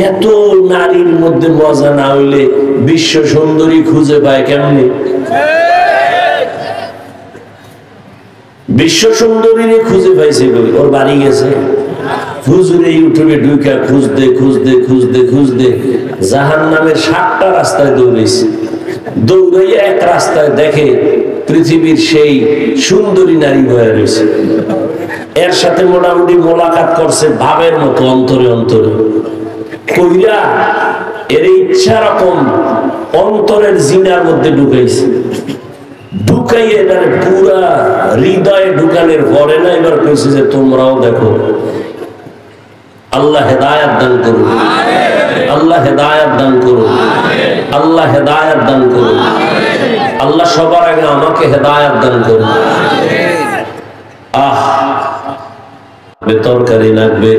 এত নারীর মধ্যে মজা না হইলে বিশ্ব সুন্দরী খুঁজে পায় কেমনে? বিশ্ব সুন্দরী খুঁজে পাইছে, ওর বাড়ি গেছে হুজুর ইউটিউবে ঢুকে খুঁজতে খুঁজতে খুঁজতে খুঁজতে জাহান্নামের 7টা রাস্তায় দৌড়েছে। দৌড়াইয়া এক রাস্তায় দেখে পৃথিবীর সেই সুন্দরী নারী হয়ে রয়েছে। এর সাথে মোটামুটি মোলাকাত করছে ভাবের মতো অন্তরে অন্তরে কইরা এর ইচ্ছা রকম অন্তরের জিনার মধ্যে ঢুকাইছে। ঢুকাইয়ে এটার পুরা হৃদয়ে ঢুকানোর পরে না এবার কইছে যে তোমরাও দেখো। আল্লাহ হেদায়েত দান করুন, আল্লাহ হেদায়েত দান করুন, আল্লাহ হেদায়েত দান করুন, আল্লাহ সবার আগে আমাকে হেদায়েত দান করুন। বেতরকারি লাগবে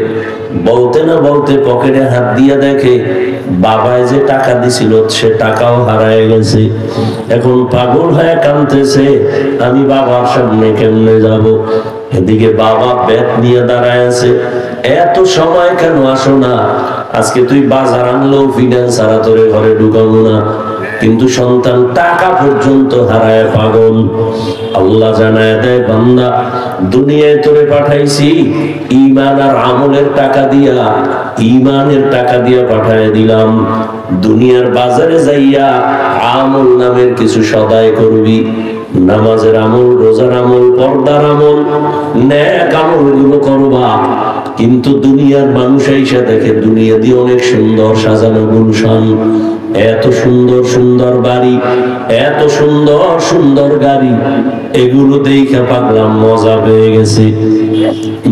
বলতে না বলতে পকেটে হাত দিয়ে দেখে বাবায় যে টাকা দিছিল সে টাকাও হারায় গেছে। এখন পাগল হয়ে কাঁদতেছে, আমি বাবার সামনে কেমনে যাব? এদিকে বাবা ব্যাট নিয়ে দাঁড়ায় আছে, এত সময় কেন আসো না? আজকে তুই বাজার আনলেও ফিনান্স ছাড়া তোরে ঘরে ঢুকাবো না। কিন্তু সন্তান টাকা পর্যন্ত হারায় পাগল। আল্লাহ জানায় দেয়, বান্দা দুনিয়ায় তোরে পাঠাইছি ঈমান আর আমলের টাকা দিয়া, ঈমানের টাকা দিয়া পাঠায় দিলাম। দুনিয়ার বাজারে যাইয়া আমল নামের কিছু সদাই করবি, নামাজের আমল, রোজার আমল, পর্দার আমল, নেক আমল গুলো করবা। কিন্তু দুনিয়ার মানুষ এসে দেখে দুনিয়া দিয়ে অনেক সুন্দর সাজানো গুলশান, এত সুন্দর সুন্দর বাড়ি, এত সুন্দর সুন্দর গাড়ি, এগুলো দেখে পাগলাম মজা পেয়ে গেছে।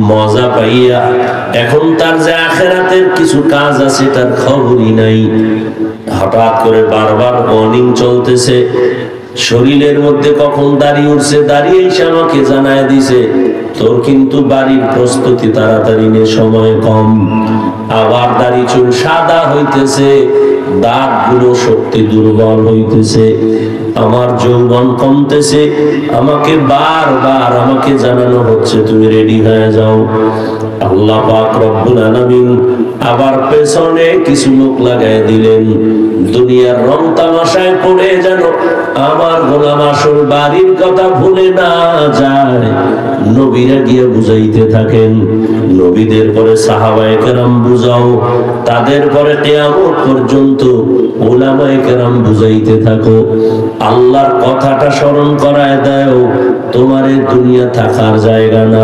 মজা পাইয়া এখন তার যে আখিরাতের কিছু কাজ আছে তার খবরই নাই। হঠাৎ করে বারবার ওয়ার্নিং চলতেছে, শরীরের মধ্যে কখন দাড়ি উঠছে, দাঁড়িয়ে এসে আমাকে জানায় দিছে তোর কিন্তু বাড়ির প্রস্তুতি তাড়াতাড়ি নে, সময় কম। আবার দাড়ি চুল সাদা হইতেছে, দাঁত গুলো শক্তি দুর্বল হইতেছে, আমার যৌবন কমতেছে। আমাকে বারবার আমাকে জানানো হচ্ছে তুমি রেডি হয়ে যাও। আল্লাহ পাক রব্বুল আলামিন আবার পেছনে কিছু লোক লাগায় দিলেন, দুনিয়ার রং তামাশায় পড়ে যেন আমার গোলাম আসল বাড়ির কথা ভুলে না যায়। নবীরা গিয়ে বুঝাইতে থাকেন, নবীদের পরে সাহাবায়ে কেরাম বুঝাও, তাদের পরে কিয়ামত পর্যন্ত উলামায়ে কেরাম বুঝাইতে থাকো। আল্লাহর কথাটা স্মরণ করায় দাও, তোমার এই দুনিয়া থাকার জায়গা না,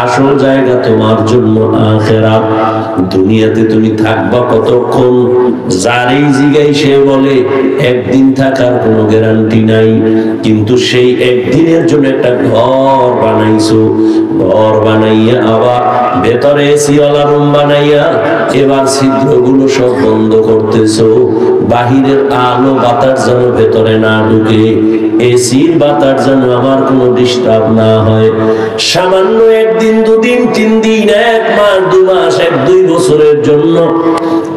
আসল জায়গা তোমার জন্য আখিরাত। দুনিয়াতে তুমি থাকবা কতক্ষণ? যারই জিগাই সে বলে একদিন থাকার কোনো গ্যারান্টি নাই। কিন্তু সেই একদিনের জন্য একটা ঘর বানাইছো, ঘর বানাইয়া আবার ভেতরে এসিওয়ালা রুম বানাইয়া এবার ছিদ্রগুলো সব বন্ধ করতেছো, বাহিরের আলো বাতাস যেন ভেতরে না ঢুকে, এসির বাতাস যেন আমার কোনো ডিস্টার্ব না হয়। সামান্য একদিন, দুদিন, 3 দিন, 1 মাস, 2 মাস, 1-2 বছরের জন্য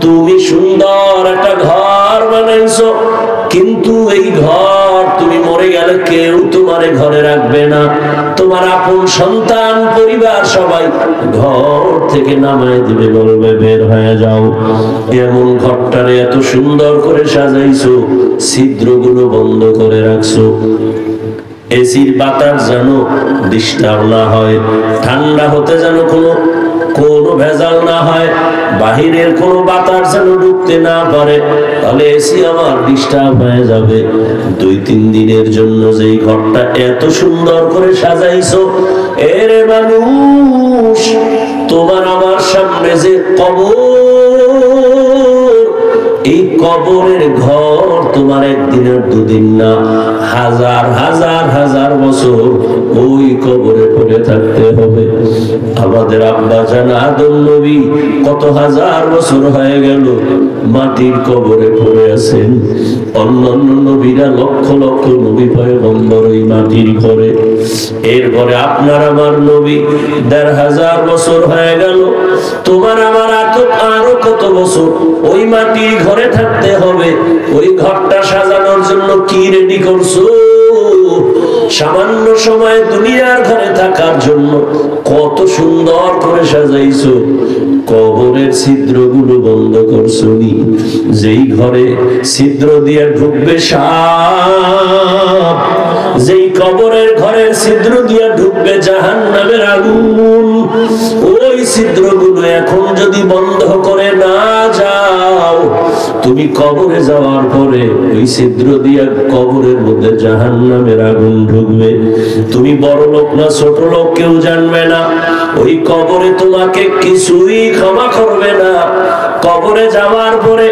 তুমি সুন্দর একটা ঘর বানাইছো, কিন্তু এই ঘর তুমি মরে গেলে কেউ তোমারে ঘরে রাখবে না। তোমার আপন সন্তান, পরিবার সবাই ঘর থেকে নামায় দিবে, বলবে বের হয়ে যাও। এমন ঘরটারে এত সুন্দর করে সাজাইছো, ছিদ্রগুলো বন্ধ করে রাখছো, এসির বাতাস যেন ডিস্টার্ব না হয়, ঠান্ডা হতে যেন কোনো ভেজাল না হয়, বাহিরের কোনো বাতাস যেন ঢুকতে না পারে, তাহলে এসি আমার ডিস্টার্ব হয়ে যাবে। 2-3 দিনের জন্য যেই ঘরটা এত সুন্দর করে সাজাইছো, এর মানুষ তোমার আমার সামনে যে কবর, এই কবরের ঘর তোমার একদিনের 2 দিন না, হাজার হাজার হাজার বছর ওই কবরে পড়ে থাকতে হবে। আমাদের আব্বা জান আদম নবী কত হাজার বছর হয়ে গেল মাটির কবরে পড়ে আছেন। অন্যান্য নবীরা লক্ষ লক্ষ নবী পয়গম্বর ওই মাটির ঘরে। এরপরে আপনার আমার নবী 1500 বছর হয়ে গেল, তোমার আমার আরো কত বছর ওই মাটির ঘরে থাকতে হবে। ওই ঘরটা সাজানোর জন্য কি রেডি করছো? সামান্য সময় দুনিয়ার ঘরে থাকার জন্য কত সুন্দর করে সাজাইছো, কবরের ছিদ্রগুলো বন্ধ করছনি। যেই ঘরে ছিদ্র দিয়ে ঢুকবে সাপ, যেই কবরের ঘরের ছিদ্র দিয়ে ঢুকবে জাহান্নামের আগুন, ওই ছিদ্রগুলো এখন যদি বন্ধ করে না যাও, তুমি কবরে যাওয়ার পরে ওই ছিদ্র দিয়ে কবরের মধ্যে জাহান্নামের আগুন ঢুকবে। তুমি বড় লোক না ছোট লোক কেউ জানবে না, ওই কবরে তোমাকে কিছুই ক্ষমা করবে না। কবরে যাওয়ার পরে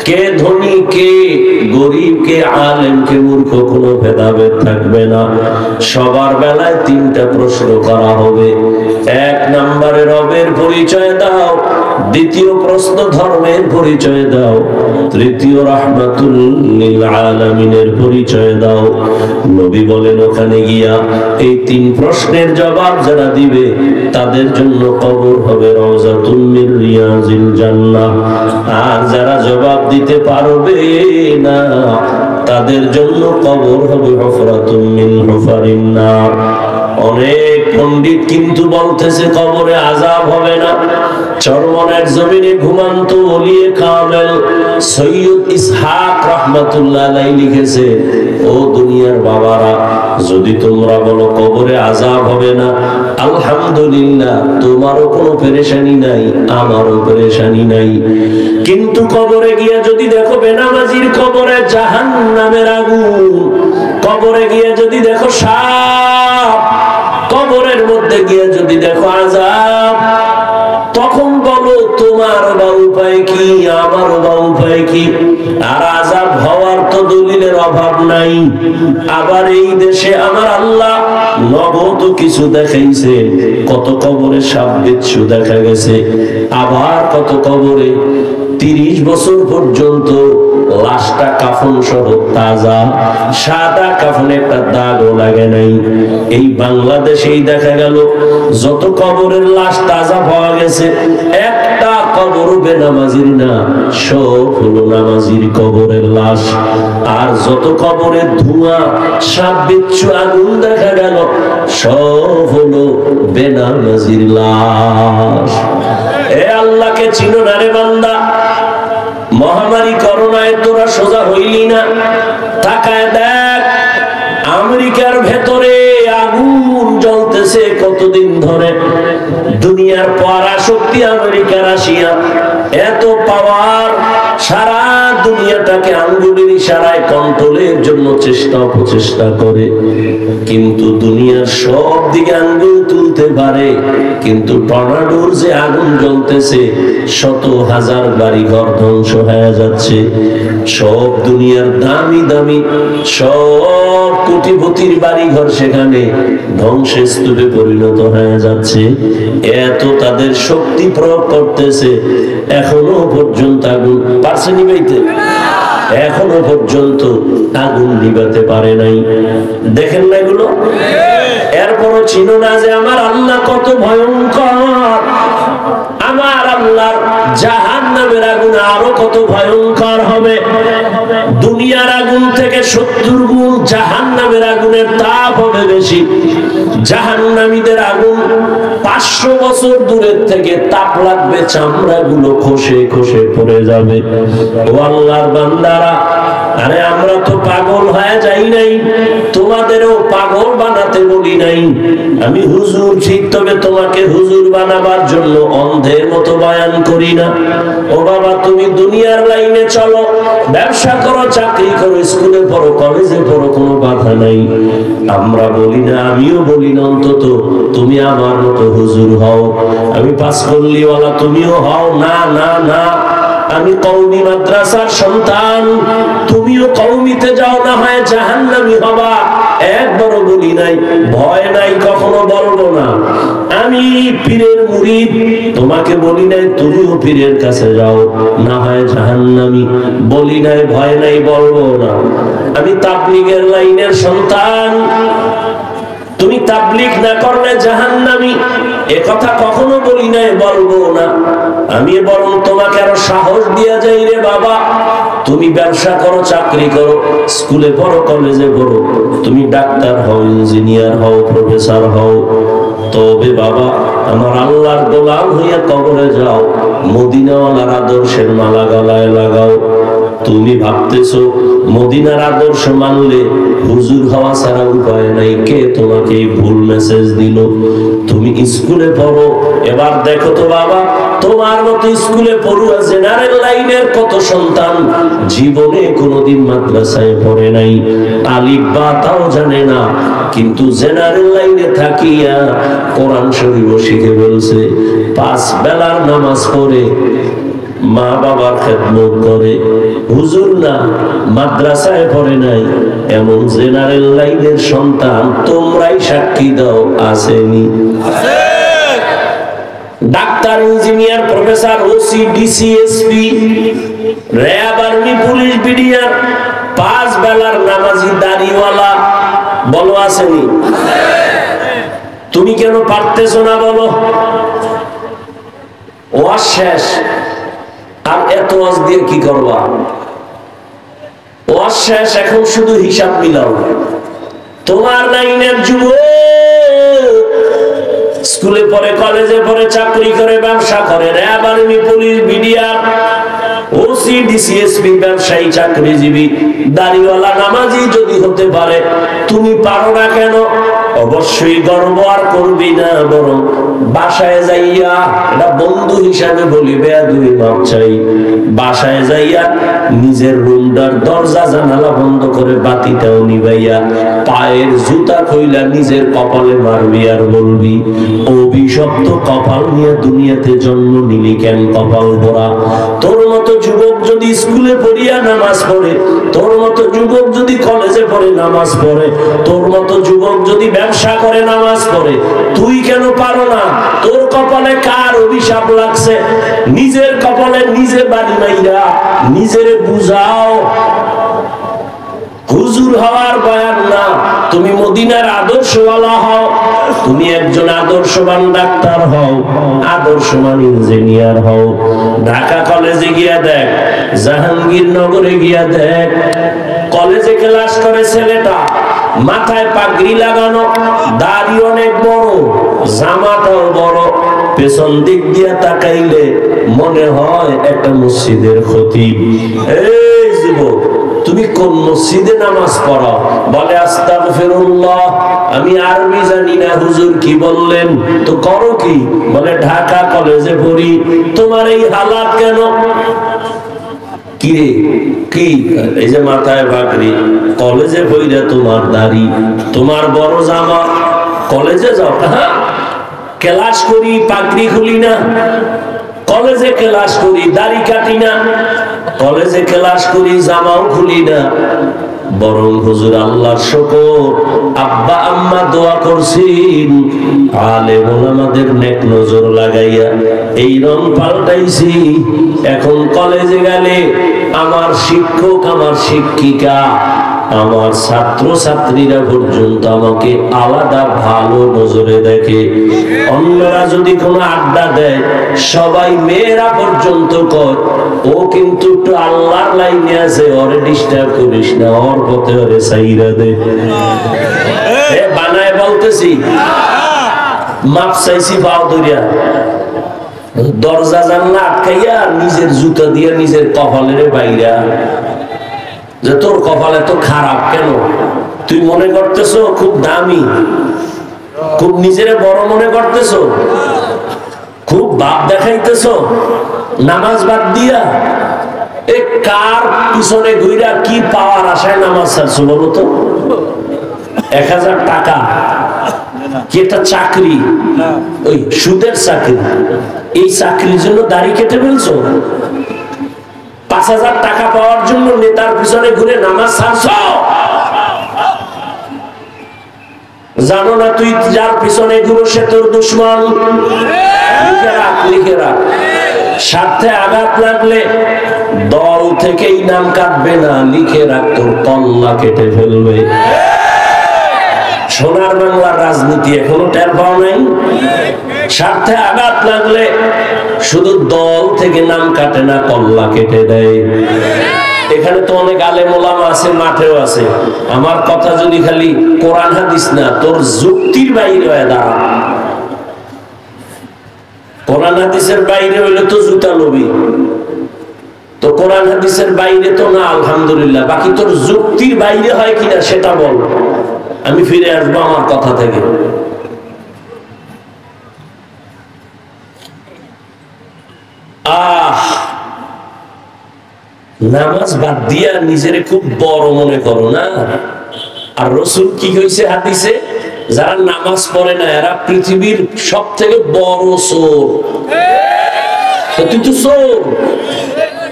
কে ধনী কে গরিব কে আলেম কে মূর্খ কোনো ভেদাভেদ থাকবে না। সবার বেলায় তিনটা প্রশ্ন করা হবে। এক নম্বরে রবের পরিচয় দাও, দ্বিতীয় প্রশ্ন ধর্মের পরিচয় দাও, তৃতীয় রাহমাতুল লিল আলামিনের পরিচয় দাও। নবী বলেন ওখানে গিয়া এই তিন প্রশ্নের জবাব যারা দিবে তাদের জন্য কবর হবে রওজাতুম মির রিয়াজিল জান্নাহ। আর যারা জবাব দিতে পারবে না তাদের জন্য কবর হবে হুফরাতুম মিন হুফারিন নার। অনেক পণ্ডিত কিন্তু বলতেছে কবরে আযাব হবে না। চরমনের জমিনে ঘুমান্ত ওলিয়ে কামেল সৈয়দ ইসহাক রাহমাতুল্লাহ আলাইহি লিখেছে, ও দুনিয়ার বাবারা, যদি তোমরা বলো কবরে আযাব হবে না, আলহামদুলিল্লাহ, তোমারও কোনো পেরেশানি নাই, আমারও পেরেশানি নাই। কিন্তু কবরে গিয়ে যদি দেখো বেনামাজির কবরে জাহান্নামের আগুন, কবরে গিয়ে যদি দেখো সাপ, কবরের মধ্যে গিয়ে যদি দেখো আযাব, তখন বলো তোমার বা উপায় কি, আমারও বা উপায় কি? আর আযাব হওয়ার তো দলিলের অভাব নাই। আবার এই দেশে আমার আল্লাহ নগদ কিছু দেখাইছে, কত কবরে সাপ বিচ্ছু দেখা গেছে, আবার কত কবরে 30 বছর পর্যন্ত লাশটা কাফন সহ তাজা, সাদা কাফনে একটা দাগও লাগে নাই। এই বাংলাদেশেই দেখা গেল যত কবরের লাশ তাজা পাওয়া গেছে, একটা কবর বেনামাজির না, সব হলো নামাজির কবরের লাশ। আর যত কবরের ধোঁয়া সাপ বিচ্ছু আগুন দেখা গেল, সব হলো বেনামাজির লাশ। এ আল্লাহকে চিনো না রে বান্দা? মহামারী করোনায় তোরা সোজা হইলি না? তাকায় দেখ আমেরিকার ভেতরে আগুন জ্বলতেছে কতদিন ধরে। দুনিয়ার পরাশক্তি আমেরিকা রাশিয়া এত পাওয়ার, সারা দুনিয়াটাকে আঙ্গুলের ইশারায় কন্ট্রোলের জন্য চেষ্টা অপচেষ্টা করে, কিন্তু দুনিয়ার সব দিকে আঙ্গুল তুলতে পারে। কিন্তু টর্নাডোর যে আগুন জ্বলতেছে, শত হাজার বাড়ি ঘর ধ্বংস হয়ে যাচ্ছে। সব দুনিয়ার দামি দামি সব কোটিপতির বাড়ি ঘর সেখানে ধ্বংসের স্তূপে পরিণত হয়ে যাচ্ছে। এত তাদের শক্তি প্রয়োগ করতেছে, এখনো পর্যন্ত আগুন পারছে নিবাইতে, এখনো পর্যন্ত আগুন নিবাতে পারে নাই। দেখেন না এগুলো? এরপরও চিনো না যে আমার আল্লাহ কত ভয়ঙ্কর? আমার আল্লাহর জাহান্নামের আগুন আরো কত ভয়ঙ্কর হবে। দুনিয়ার আগুন থেকে 70 গুণ জাহান্নামের আগুনের তাপ হবে বেশি। জাহান্নামীদের আগুন 500 বছর দূরের থেকে তাপ লাগবে, চামড়াগুলো খসে খসে পড়ে যাবে। ও আল্লাহর বান্দারা, আরে আমরা তো পাগল হয়ে যাই নাই, তোমাদেরও পাগল বানাতে বলি নাই। আমি হুজুর ঠিক, তবে তোমাকে হুজুর বানাবার জন্য অন্ধের মতো বয়ান করি না। ও বাবা, তুমি দুনিয়ার লাইনে চলো, ব্যবসা করো, চাকরি করো, স্কুলে পড়ো, কলেজে পড়ো, কোনো বাধা নাই। আমরা বলি না, আমিও বলি না, অন্তত তুমি আমার মতো হুজুর হও। আমি পাস করলিওয়ালা, তুমিও হও না। না না, আমি কওমি মাদ্রাসার সন্তান, তুমিও কওমিতে যাও, না হয় জাহান্নামী হবা। একবারও বলি নাই, ভয় নাই, কখনো বলবো না। আমি পীরের মুরিদ, তোমাকে বলি নাই তুমিও পীরের কাছে যাও, না হয় জাহান্নামী। বলি নাই, ভয় নাই, বলবো না। আমি তাবলীগের লাইনের সন্তান, তুমি তাবলীগ না করলে জাহান্নামী, এ কথা কখনো বলি নাই, বলবো না। আমি বরং তোমাকে আরো সাহস দিয়া যাই, রে বাবা, তুমি ব্যবসা করো, চাকরি করো, স্কুলে পড়ো, কলেজে পড়ো, তুমি ডাক্তার হও, ইঞ্জিনিয়ার হও, প্রফেসর হও, তবে বাবা আমার আল্লাহর গোলাম হইয়া কবরে যাও, মদিনাওয়ালার আদর্শের মালা গলায় লাগাও। তুমি ভাবতেছো মদিনার আদর্শ মানলে হুজুর হওয়া ছাড়া উপায় নাই। কে তোমাকে ভুল মেসেজ দিল? তুমি স্কুলে পড়ো, এবার দেখো তো বাবা, তোমার মতো স্কুলে পড়ুয়া জেনারেল লাইনের কত সন্তান জীবনে কোনোদিন মাদ্রাসায় পড়ে নাই, আলিফ বা তাও জানে না, কিন্তু জেনারেল লাইনে থাকিয়া কোরআন শরীফ শিখে বলছে, 5 বেলার নামাজ পড়ে, মা বাবার খেদমত করে। হুজুর না, মাদ্রাসায় পড়ে নাই, এমন জেনারেল লাইনের সন্তান তোমরাই সাক্ষী দাও, আসেনি? Doctor, engineer, professor, OC, DC, SP, RAB, army, police, BDR, 5 বেলার নামাজি দাড়িওয়ালা, বলো আসেনি? তুমি কেন পারতেছো না বলো? ওয়াজ শেষ, আর এত ওয়াজ দিয়ে কি করবা? ওয়াজ শেষ, এখন শুধু হিসাব মিলাও। তোমার লাইনের যুবক স্কুলে পড়ে, কলেজে পড়ে, চাকরি করে, ব্যবসা করে, RAB, army, police, BDR, OC, DC, SP, ব্যবসায়ী, চাকরিজীবী, দাড়িওয়ালা, নামাজি যদি হতে পারে, তুমি পারো না কেন? অবশ্যই গর্ব আর করবি না, বরং বাসায় যাইয়া, এটা বন্ধু হিসাবে বলি, বেয়াদবি মাপ চাই, বাসায় যাইয়া নিজের রুমটার দরজা জানালা বন্ধ করে বাতিটাও নিবাইয়া পায়ের জুতা কইলা নিজের কপালে মারবি আর বলবি, অভিশপ্ত কপাল নিয়ে দুনিয়াতে জন্ম নিলি কেন কপাল ভরা। তোর মতো যুবক যদি স্কুলে পড়িয়া নামাজ পড়ে, তোর মতো যুবক যদি কলেজে পড়ে নামাজ পড়ে, তোর মতো যুবক যদি ব্যবসা করে নামাজ পড়ে, তুই কেন পারো না? তোর কপালে কার অভিশাপ লাগছে? নিজের কপালে নিজে বাড়ি মাইরা নিজেরে বুঝাও। হুজুর হওয়ার বয়ান না, তুমি মদিনার আদর্শওয়ালা হও, তুমি একজন আদর্শবান ডাক্তার হও, আদর্শবান ইঞ্জিনিয়ার হও। ঢাকা কলেজে গিয়া দেখ, জাহাঙ্গীরনগরে গিয়া দেখ, কলেজে ক্লাস করে ছেলেটা, মাথায় পাগড়ি লাগানো, দাড়ি অনেক বড়, জামাটাও বড়, পেছন দিক দিয়া তাকাইলে মনে হয় একটা মসজিদের খতিব। এই যুবক, তুমি কোন মসজিদে নামাজ পড়ো? বলে আস্তাগফিরুল্লাহ, আমি আরবি জানি না, হুজুর কি বললেন? তো করো কি? বলে ঢাকা কলেজে পড়ি। তোমার এই হালাত কেন? কি রে, কি? এই যে মাথায় পাগড়ি, কলেজে পড়িয়া তোমার দাড়ি, তোমার বড় জামা, কলেজে যাও, হ্যাঁ ক্লাস করি, পাগড়ি খুলি না, কলেজে ক্লাস করি, দাড়ি কাটি না, কলেজে ক্লাস করি, জামাও খুলি না, বরং হুজুর আল্লাহর শুকর, আব্বা আম্মা দোয়া করছেন, আলেম ওলামাদের নেক নজর লাগাইয়া এই রং পাল্টাইছি। এখন কলেজে গেলে আমার শিক্ষক, আমার শিক্ষিকা, আমার ছাত্র ছাত্রীরা পর্যন্ত আমাকে আলাদা ভালো নজরে দেখে। অন্যরা যদি কোনো আড্ডা দেয়, সবাই মেয়েরা পর্যন্ত কয়, ও কিন্তু একটু আল্লাহর লাইনে আছে, ওরে ডিস্টার্ব করিস না, ওর পথে ওরে সাইরা দে। বানায় বলতেছি, মাপ চাইছি পাও ধরিয়া, দরজা জানলা আটকাইয়া নিজের জুতা দিয়ে নিজের কপালের বাইরা, যে তোর কপাল এত খারাপ কেন? তুই মনে করতেছো খুব দামি, খুব নিজেরে বড় মনে করতেছো, খুব বাপ দেখাইতেছো নামাজ বাদ দিয়া। এ কার পিছনে ঘুরা কি পাওয়ার আশায় নামাজ ছাড়ছো বলো তো? 1000 টাকা কি একটা চাকরি, ওই সুদের চাকরি, এই চাকরির জন্য দাড়ি কেটে ফেলছো? 5000 টাকা পাওয়ার জন্য নেতার পিছনে ঘুরে নামাজ ছাড়ছ? জানো না তুই যার পিছনে ঘুরো সে তোর দুশ্মন? লিখে রাখ, লিখে রাখ। স্বার্থে আঘাত লাগলে দল থেকেই নাম কাটবে না, লিখে রাখ, তোর কল্লা কেটে ফেলবে। সোনার বাংলার রাজনীতি এখনো টের পাও নাই? স্বার্থে আঘাত লাগলে শুধু দল থেকে নাম কাটে না, কল্লা কেটে দেয়। এখানে তো অনেক আলেম ওলামা আছে, মাঠেও আছে। আমার কথা যদি খালি কোরআন হাদিস না, তোর যুক্তির বাইরে হয়ে দাঁড়া, কোরআন হাদিসের বাইরে হইলে তো জুতা নবী, তো কোরআন হাদিসের বাইরে তো না, আলহামদুলিল্লাহ। বাকি তোর যুক্তির বাইরে হয় কিনা সেটা বল, আমি ফিরে আসবো আমার কথা থেকে। নামাজ বাদ দিয়া নিজের খুব বড় মনে করো না। আর রাসূল কি কইছে হাদিসে, যারা নামাজ পড়ে না এরা পৃথিবীর সব থেকে বড় চোর। তুই তো চোর,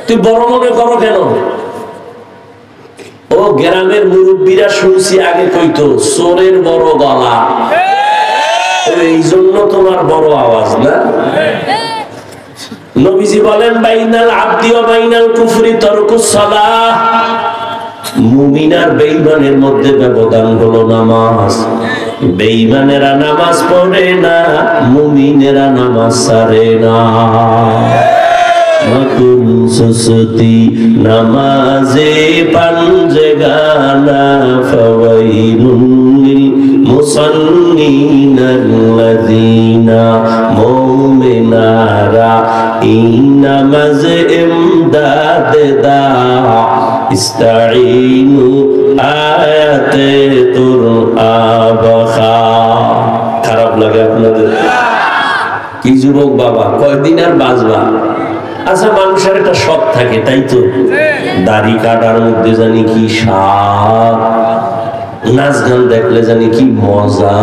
তুই বড় মনে করো কেন? ও গ্রামের মুরব্বীরা শুনছি আগে কইতো চোরের বড় গলা, এই জন্য তোমার বড় আওয়াজ না। নবীজি বলেন বাইনাল আবদি ওয়া বাইনাল কুফরি তারকুস সালাহ, মুমিন আর বেঈমানের মধ্যে ব্যবধান হলো নামাজ। বেঈমানেরা নামাজ পড়ে না, মুমিনেরা নামাজ ছাড়ে না। মাকুন সুসতি নামাজে পাঞ্জেগানা ফাওয়াইলুন লিল মুসাল্লিনাল্লাযিনা মুমিনারা ইনামাজ ইমদাদ দা ইস্তাঈনু আয়াতে তুরআবখা। খারাপ লাগে আপনাদের? কি যুবক বাবা, কয়দিন আর বাঁচবা? আচ্ছা, মানুষের একটা শখ থাকে তাই তো, দাড়ি কাটার মধ্যে জানি কি স্বাদ, নাচ গান দেখলে জানি কি মজা।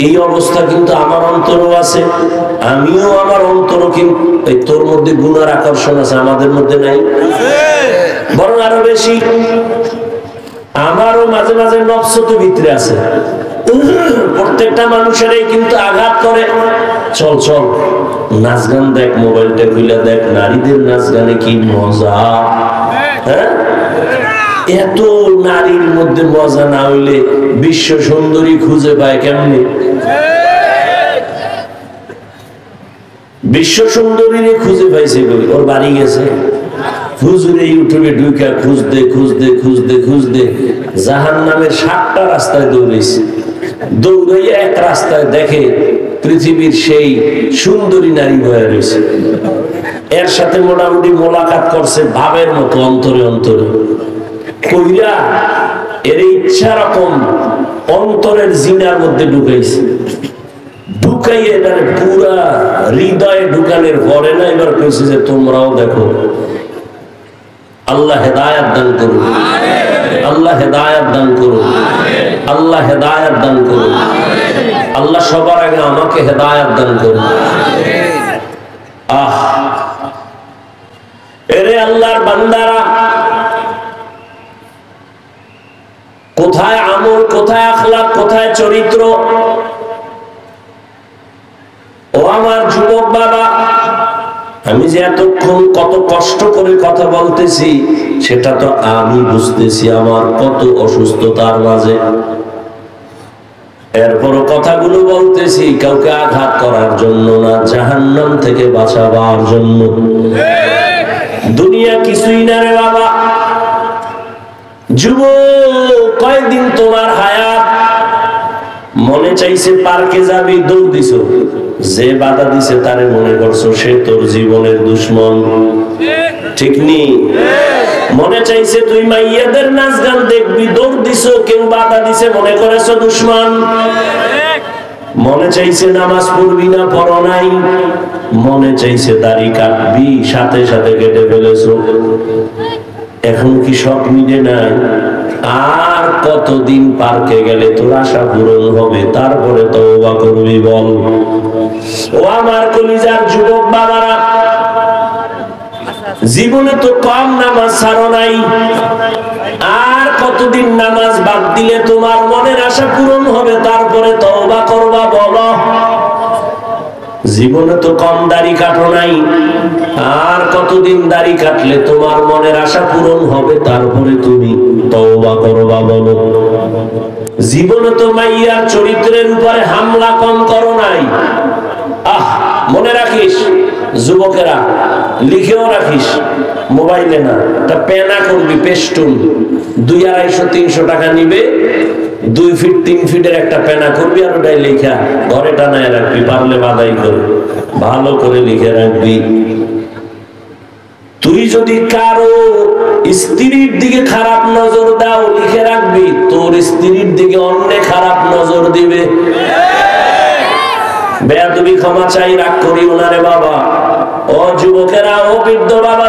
এই অবস্থা কিন্তু আমার অন্তরও আছে, আমিও আমার অন্তরও, কিন্তু তোর মধ্যে গুনার আকর্ষণ আছে, আমাদের মধ্যে নাই, বরং আরো বেশি। আমারও মাঝে মাঝে নফস তো ভিতরে আছে, প্রত্যেকটা মানুষেরই কিন্তু আঘাত করে। চল চল নাচ গান দেখ, মোবাইলটা খুলে দেখ, নারীদের নাচ গানে কি মজা। হ্যাঁ, এত নারীর মধ্যে মজা না হইলে বিশ্ব সুন্দরী খুঁজে পায় কেমনে? বিশ্ব সুন্দরী খুঁজে পাইছে, ওর বাড়ি গেছে হুজুরে ইউটিউবে ঢুকে খুঁজতে খুঁজতে খুঁজতে খুঁজতে জাহান্নামের 7টা রাস্তায় দৌড়েছে। দৌড়াইয়া এক রাস্তায় দেখে পৃথিবীর সেই সুন্দরী নারী বয়ে রয়েছে, এর সাথে মোটামুটি মোলাকাত করছে ভাবের মতো অন্তরে অন্তরে কইরা, এর ইচ্ছা রকম অন্তরের জিনার মধ্যে ঢুকাইছে। ঢুকাইয়ে এটার পুরা হৃদয়ে ঢুকানোর পরে না এবার কইছে যে তোমরাও দেখো। আল্লাহ হেদায়েত দান করুন, আল্লাহ হেদায়েত দান করুন, আল্লাহ হেদায়েত দান করুন। আল্লাহ সবার আগে আমাকে হেদায়েত দান করুন। এরে আল্লাহর বান্দারা, কোথায় আমল, কোথায় আখলাক, কোথায় চরিত্র? ও আমার যুবক বাবা, আমি যে এতক্ষণ কত কষ্ট করে কথা বলতেছি সেটা তো আমি বুঝতেছি, আমার কত অসুস্থতার মাঝে। এরপরও কথাগুলো বলতেছি কাউকে আঘাত করার জন্য না, জাহান্নাম থেকে বাঁচাবার জন্য। দুনিয়া কিছুই না রে বাবা। যুবক, কয়দিন তোমার হায়াত, মনে চাইছে পার্কে যাবি, দৌড় দিছ, যে বাধা দিছে তারে মনে করছো সে তোর জীবনের দুশ্মন, ঠিক নি? মনে চাইছে তুই মাইয়াদের নাচ গান দেখবি, দৌড় দিছ, কেউ বাধা দিছে মনে করেছো দুশ্মন। মনে চাইছে নামাজ পড়বি না, পড়ো নাই। মনে চাইছে দাড়ি কাটবি, সাথে সাথে কেটে ফেলেছো। এখন কি সব মিলে নাই? আর কতদিন পার্কে গেলে তোর আশা পূরণ হবে? তারপরে তওবা করবি বল। ও আমার কলিজার যুবক বাবারা, জীবনে তো কম নামাজ ছাড়ো নাই, আর কতদিন নামাজ বাদ দিলে তোমার মনের আশা পূরণ হবে? তারপরে তওবা করবা বলো। জীবনে তো কম দাড়ি কাটো নাই, আর কতদিন দাড়ি কাটলে তোমার মনের আশা পূরণ হবে? তারপরে তুমি তওবা করবা বলো। জীবনে তো মাইয়ার চরিত্রের উপরে হামলা কম করো নাই। মনে রাখিস যুবকেরা, লিখেও রাখিস, মোবাইলে না, তা পেনা করবি, পেস্টুন 200, 250, 300 টাকা নিবে, 2 ফিট 3 ফিটের একটা পেনা করবি আর ওটাই লেখা ঘরে টানায় রাখবি, পারলে বাদাই করে ভালো করে লিখে রাখবি। তুই যদি কারো স্ত্রীর দিকে খারাপ নজর দাও, লিখে রাখবি তোর স্ত্রীর দিকে অন্য খারাপ নজর দিবে। বেয়াদবি ক্ষমা চাই, রাগ করিও না রে বাবা। ও যুবকেরা, ও বৃদ্ধ বাবা